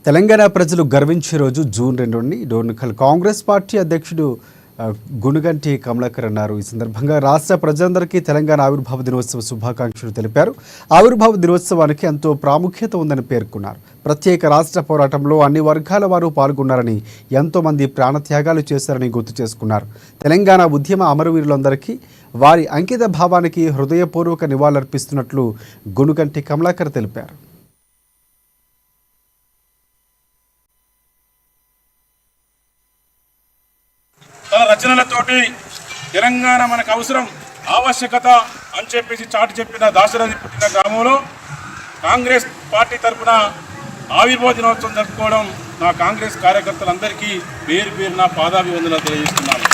తెలంగాణ ప్రజలు గర్వించే రోజు జూన్ 2ని డోర్నకల్ కాంగ్రెస్ పార్టీ అధ్యక్షుడు గునుగంటి కమలాకర్ అన్నారు. ఈ సందర్భంగా రాష్ట్ర ప్రజలందరికీ తెలంగాణ ఆవిర్భావ దినోత్సవ శుభాకాంక్షలు తెలిపారు. ఆవిర్భావ దినోత్సవానికి ఎంతో ప్రాముఖ్యత ఉందని పేర్కొన్నారు. ప్రత్యేక రాష్ట్ర పోరాటంలో అన్ని వర్గాల వారు పాల్గొన్నారని, ఎంతో మంది ప్రాణత్యాగాలు చేశారని గుర్తు చేసుకున్నారు. తెలంగాణ ఉద్యమ అమరవీరులందరికీ వారి అంకిత భావానికి హృదయపూర్వక నివాళులర్పిస్తున్నట్లు గునుగంటి కమలాకర్ తెలిపారు. తన రచనలతోటి తెలంగాణ మనకు అవసరం, ఆవశ్యకత అని చెప్పేసి చాటి చెప్పిన దాశరథి పుట్టిన గ్రామంలో కాంగ్రెస్ పార్టీ తరఫున ఆవిర్భావ దినోత్సవం జరుపుకోవడం నా కాంగ్రెస్ కార్యకర్తలందరికీ పేరు పేరున పాదాభివందనలు తెలియజేస్తున్నాను.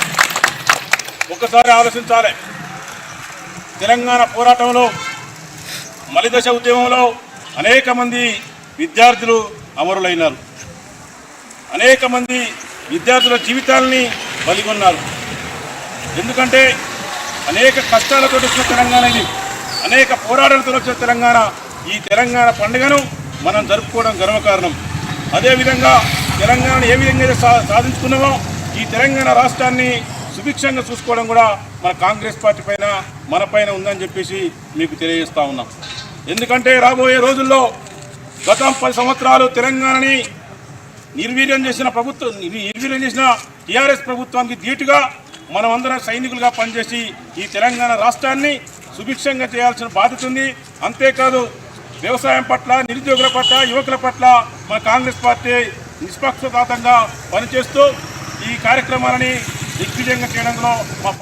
ఒక్కసారి ఆలోచించాలి. తెలంగాణ పోరాటంలో, మలిదశ ఉద్యమంలో అనేక మంది విద్యార్థులు అమరులైనారు. అనేక మంది విద్యార్థుల జీవితాలని బలిగొన్నారు. ఎందుకంటే అనేక కష్టాలతో వచ్చిన తెలంగాణ ఇది, అనేక పోరాటాలతో వచ్చిన తెలంగాణ. ఈ తెలంగాణ పండుగను మనం జరుపుకోవడం గర్వకారణం. అదేవిధంగా తెలంగాణను ఏ విధంగా సాధించుకున్నామో ఈ తెలంగాణ రాష్ట్రాన్ని సుభిక్షంగా చూసుకోవడం కూడా మన కాంగ్రెస్ పార్టీ పైన, మన పైన ఉందని చెప్పేసి మీకు తెలియజేస్తూ ఉన్నాం. ఎందుకంటే రాబోయే రోజుల్లో గత 10 సంవత్సరాలు తెలంగాణని నిర్వీర్యం చేసిన టీఆర్ఎస్ ప్రభుత్వానికి ధీటుగా మనమందరం సైనికులుగా పనిచేసి ఈ తెలంగాణ రాష్ట్రాన్ని సుభిక్షంగా చేయాల్సిన బాధ్యత ఉంది. అంతేకాదు వ్యవసాయం పట్ల, నిరుద్యోగుల పట్ల, యువకుల పట్ల మన కాంగ్రెస్ పార్టీ నిష్పక్షపాతంగా పనిచేస్తూ ఈ కార్యక్రమాలని దిగ్విజయంగా చేయడంలో మా